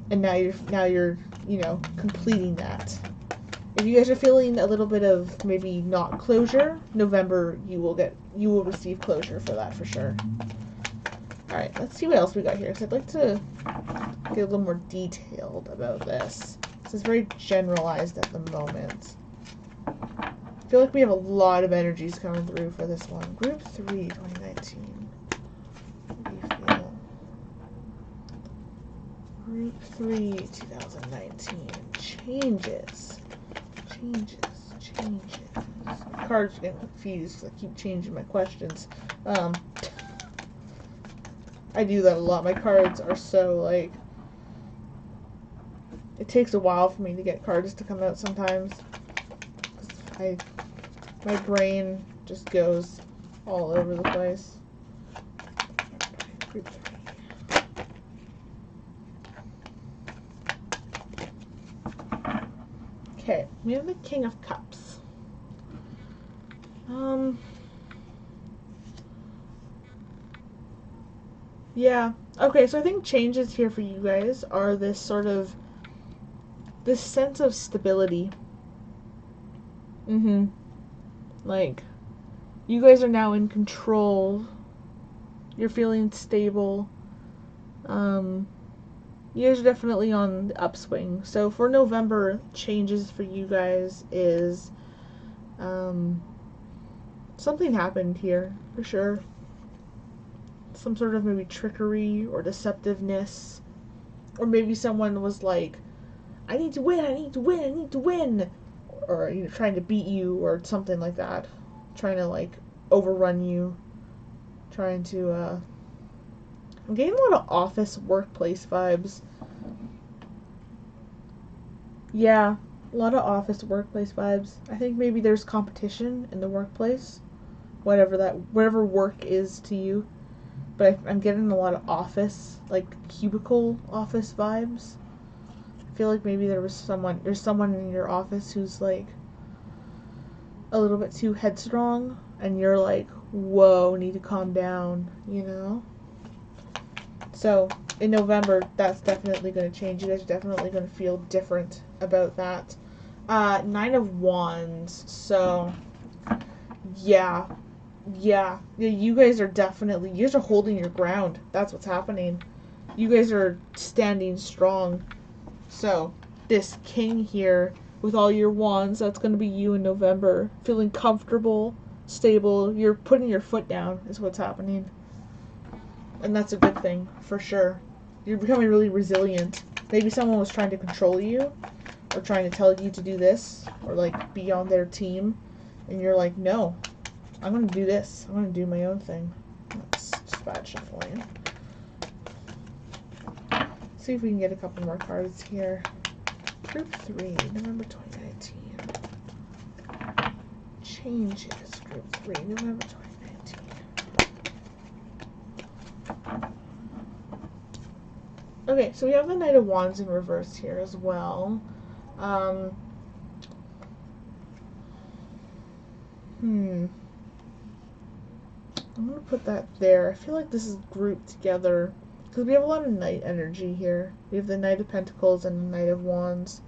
And now you're you know, completing that. If you guys are feeling a little bit of maybe not closure, November you will receive closure for that for sure. All right, let's see what else we got here. So I'd like to get a little more detailed about this. This is very generalized at the moment. I feel like we have a lot of energies coming through for this one. Group 3, 2019. What do you feel? Group 3, 2019. Changes. My cards are getting confused because I keep changing my questions. I do that a lot. My cards are so, like, it takes a while for me to get cards to come out sometimes. My brain just goes all over the place. Group 3. Okay, we have the King of Cups. Yeah. Okay, so I think changes here for you guys are this sense of stability. Like, you guys are now in control. You're feeling stable. You guys are definitely on the upswing. So for November, changes for you guys is something happened here, for sure. Some sort of maybe trickery or deceptiveness. Or maybe someone was like, I need to win. Or, you know, trying to beat you or something like that. Trying to, like, overrun you. Trying to, I'm getting a lot of office workplace vibes. Yeah, a lot of office workplace vibes. I think maybe there's competition in the workplace. Whatever work is to you. But I'm getting a lot of office, like cubicle office vibes. I feel like maybe there's someone in your office who's like a little bit too headstrong, and you're like, whoa, need to calm down, you know? So in November, that's definitely going to change. You guys are definitely going to feel different about that. 9 of Wands. So yeah, Yeah, you guys are definitely, you guys are holding your ground. That's what's happening. You guys are standing strong. So, this king here, with all your wands, that's going to be you in November. Feeling comfortable, stable. You're putting your foot down, is what's happening. And that's a good thing, for sure. You're becoming really resilient. Maybe someone was trying to control you, or trying to tell you to do this, or like be on their team. And you're like, no, I'm going to do this. I'm going to do my own thing. That's just bad shuffling. See if we can get a couple more cards here. Group 3, November 2019. Changes. Group 3, November 2019. Okay, so we have the Knight of Wands in reverse here as well. I'm going to put that there. I feel like this is grouped together because we have a lot of Knight energy here. We have the Knight of Pentacles and the Knight of Wands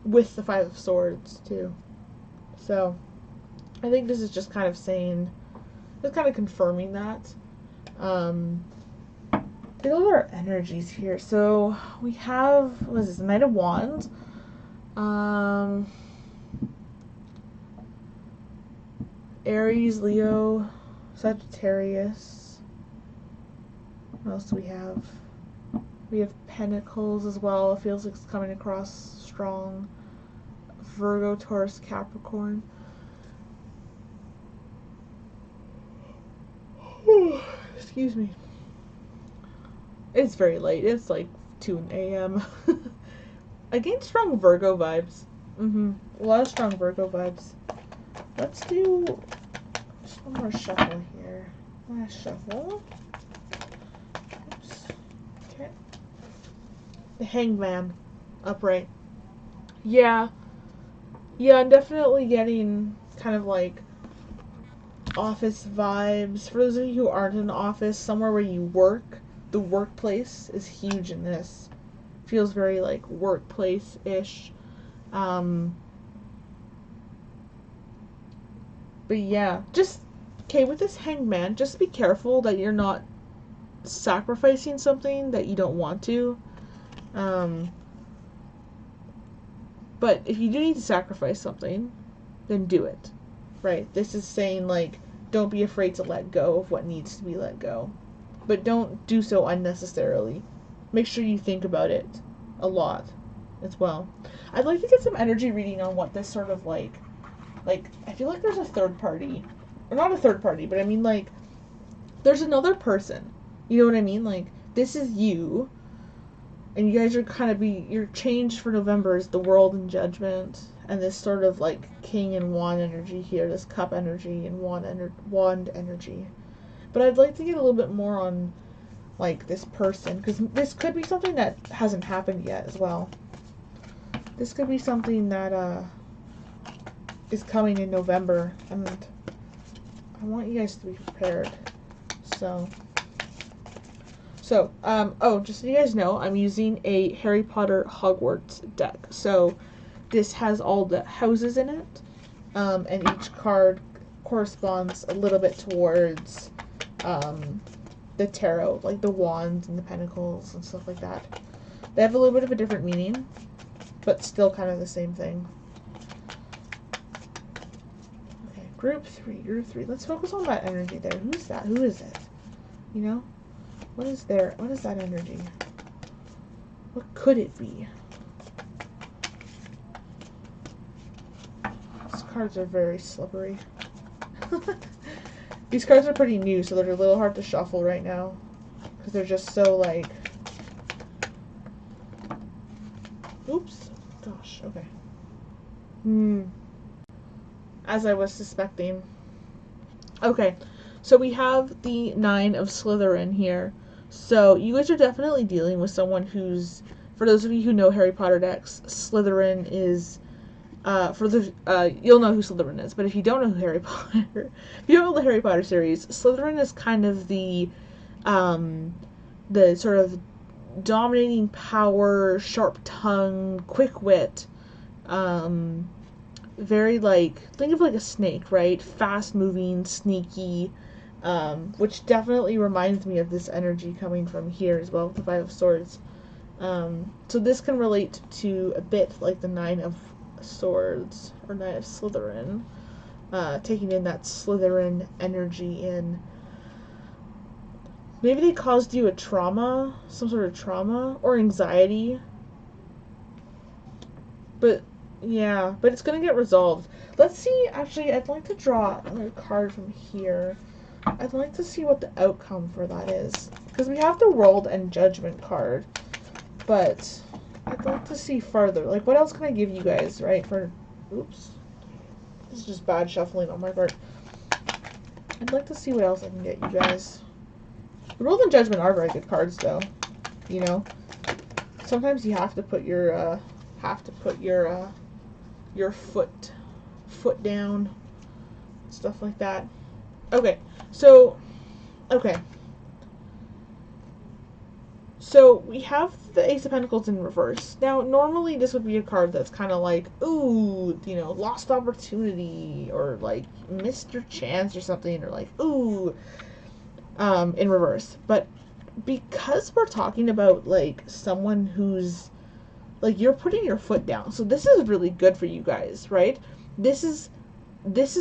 with the Five of Swords too. So I think this is just kind of saying, just kind of confirming that. These are our energies here. So we have, what is this, the Knight of Wands. Aries, Leo, Sagittarius. What else do we have? We have Pentacles as well. It feels like it's coming across strong. Virgo, Taurus, Capricorn. Excuse me. It's very late. It's like 2 a.m. I gained strong Virgo vibes. A lot of strong Virgo vibes. Let's do just one more shuffle here. Last shuffle. Oops. Okay. The Hangman. Upright. Yeah. Yeah, I'm definitely getting kind of like office vibes. For those of you who aren't in an office, somewhere where you work, the workplace is huge in this. Feels very like workplace-ish. But yeah, just, okay, with this Hangman, just be careful that you're not sacrificing something that you don't want to. But if you do need to sacrifice something, then do it. Right? This is saying, like, don't be afraid to let go of what needs to be let go. But don't do so unnecessarily. Make sure you think about it a lot as well. I'd like to get some energy reading on what this sort of like, I feel like there's a third party. Or not a third party, but I mean, like, there's another person. You know what I mean? Like, this is you. And you guys are kind of your change for November is the World and Judgment. And this sort of, like, King and Wand energy here. This Cup energy and Wand energy. But I'd like to get a little bit more on, like, this person. Because this could be something that hasn't happened yet as well. This could be something that, is coming in November, and I want you guys to be prepared. So, oh, just so you guys know, I'm using a Harry Potter Hogwarts deck. So, this has all the houses in it, and each card corresponds a little bit towards the tarot, like the wands and the pentacles and stuff like that. They have a little bit of a different meaning, but still kind of the same thing. Group 3. Let's focus on that energy there. Who's that? Who is it? You know? What is there? What is that energy? What could it be? These cards are very slippery. These cards are pretty new, so they're a little hard to shuffle right now. Because they're just so, like... Oops. Gosh, okay. As I was suspecting. Okay, so we have the 9 of Slytherin here. So you guys are definitely dealing with someone who's, for those of you who know Harry Potter decks, Slytherin is, you'll know who Slytherin is, but if you don't know who Harry Potter, if you don't know the Harry Potter series, Slytherin is kind of the sort of dominating power, sharp tongue, quick wit, very like, think of like a snake, right? Fast moving, sneaky, which definitely reminds me of this energy coming from here as well with the Five of Swords. So this can relate to a bit like the Nine of Swords or Nine of Slytherin, taking in that Slytherin energy in. Maybe they caused you a trauma, some sort of trauma or anxiety. But yeah, but it's gonna get resolved. Let's see, actually, I'd like to draw another card from here. I'd like to see what the outcome for that is. Because we have the World and Judgment card. But I'd like to see further. Like, what else can I give you guys, right? For, oops. This is just bad shuffling on my part. I'd like to see what else I can get you guys. The World and Judgment are very good cards, though. You know? Sometimes you have to put your, your foot down. Stuff like that. Okay, so, okay. So, we have the Ace of Pentacles in reverse. Now, normally this would be a card that's kind of like, ooh, you know, lost opportunity, or like, missed your chance or something, or like, ooh, in reverse. But because we're talking about, like, someone who's, like, you're putting your foot down. So this is really good for you guys, right? This is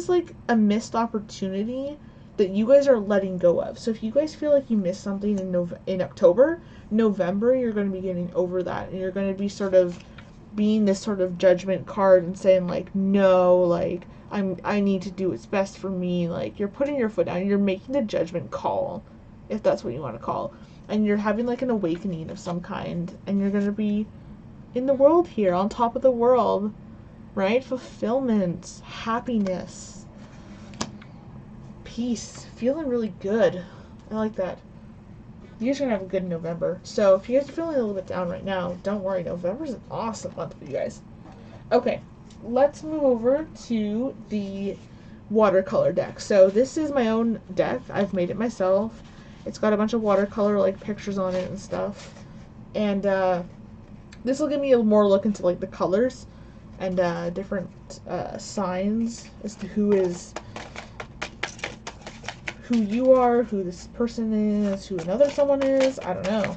like a missed opportunity that you guys are letting go of. So if you guys feel like you missed something in October, November, you're going to be getting over that, and you're going to be sort of being this sort of judgment card and saying like, no, like, I need to do what's best for me. Like, you're putting your foot down, you're making the judgment call, if that's what you want to call, and you're having like an awakening of some kind, and you're going to be in the world here, on top of the world, right? Fulfillment, happiness, peace, feeling really good. I like that. You guys are gonna have a good November. So if you guys are feeling a little bit down right now, don't worry. November's an awesome month for you guys. Okay, let's move over to the watercolor deck. So this is my own deck. I've made it myself. It's got a bunch of watercolor like pictures on it and stuff. And this will give me a more look into like the colors and different signs as to who you are, who this person is, who another someone is. I don't know.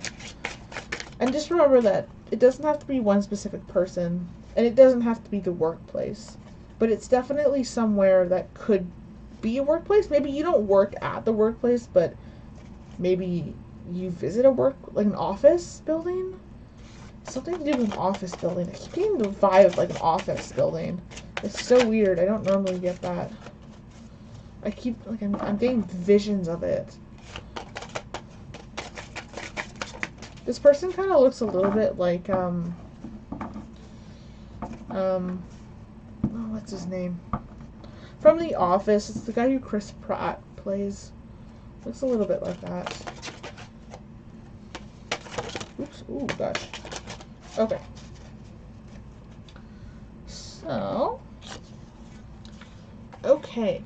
And just remember that it doesn't have to be one specific person, and it doesn't have to be the workplace, but it's definitely somewhere that could be a workplace. Maybe you don't work at the workplace, but maybe you visit a like an office building. Something to do with an office building. I keep getting the vibe of like an office building. It's so weird. I don't normally get that. I keep, like, I'm getting visions of it. This person kind of looks a little bit like, oh, what's his name? From The Office. It's the guy who Chris Pratt plays. Looks a little bit like that. Oops, ooh, gosh. Okay. So, okay.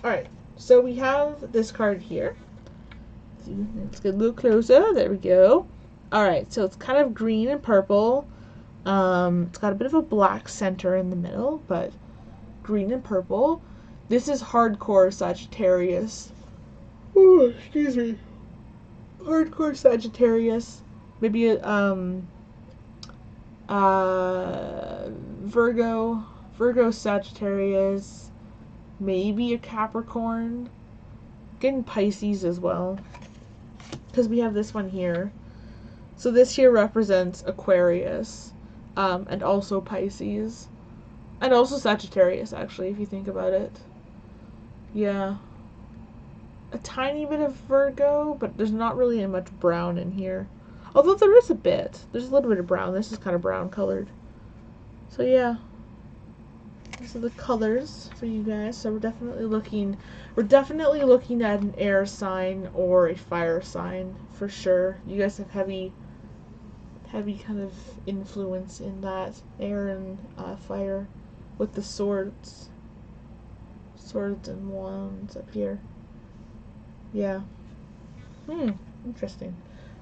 Alright, so we have this card here. Let's get a little closer. There we go. Alright, so it's kind of green and purple. It's got a bit of a black center in the middle, but green and purple. This is hardcore Sagittarius. Oh, excuse me. Hardcore Sagittarius. Maybe a, Virgo Sagittarius, maybe a Capricorn, getting Pisces as well, because we have this one here. So this here represents Aquarius, and also Pisces, and also Sagittarius, actually, if you think about it. Yeah. A tiny bit of Virgo, but there's not really much brown in here. Although there is a bit. There's a little bit of brown. This is kind of brown colored. So yeah. These are the colors for you guys. So we're definitely looking at an air sign or a fire sign for sure. You guys have heavy kind of influence in that air and fire with the swords and wands up here. Yeah. Interesting.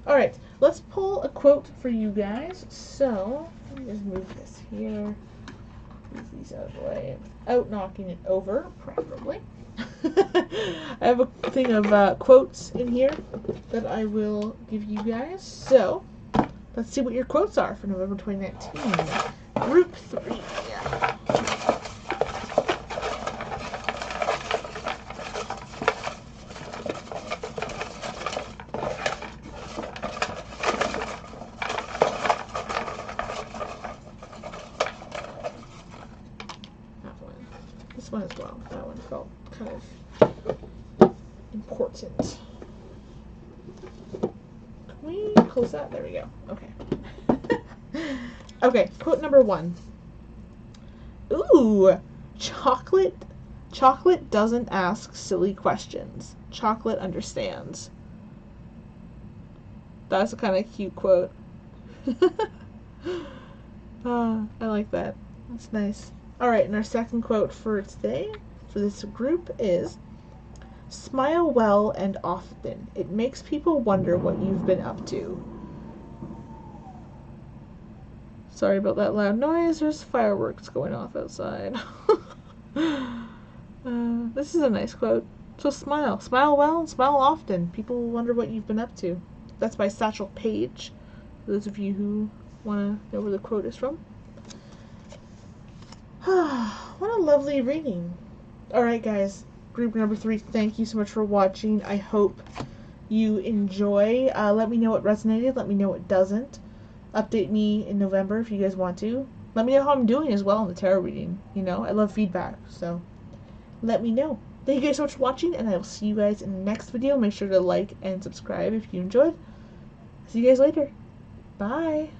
Alright, let's pull a quote for you guys. So, let me just move this here. Move these out of the way. Out knocking it over, preferably. I have a thing of quotes in here that I will give you guys. So, let's see what your quotes are for November 2019. Group 3. This one as well. That one felt kind of important. Can we close that? There we go. Okay. Okay, quote number 1. Ooh, chocolate doesn't ask silly questions. Chocolate understands. That's a kind of cute quote. I like that. That's nice. Alright, and our second quote for today, for this group, is, smile well and often. It makes people wonder what you've been up to. Sorry about that loud noise. There's fireworks going off outside. This is a nice quote. So smile. Smile well and smile often. People will wonder what you've been up to. That's by Satchel Paige, for those of you who want to know where the quote is from. What a lovely reading. Alright guys, group number 3, thank you so much for watching. I hope you enjoy. Let me know what resonated, let me know what doesn't. Update me in November if you guys want to. Let me know how I'm doing as well in the tarot reading. You know, I love feedback, so let me know. Thank you guys so much for watching, and I will see you guys in the next video. Make sure to like and subscribe if you enjoyed. See you guys later. Bye.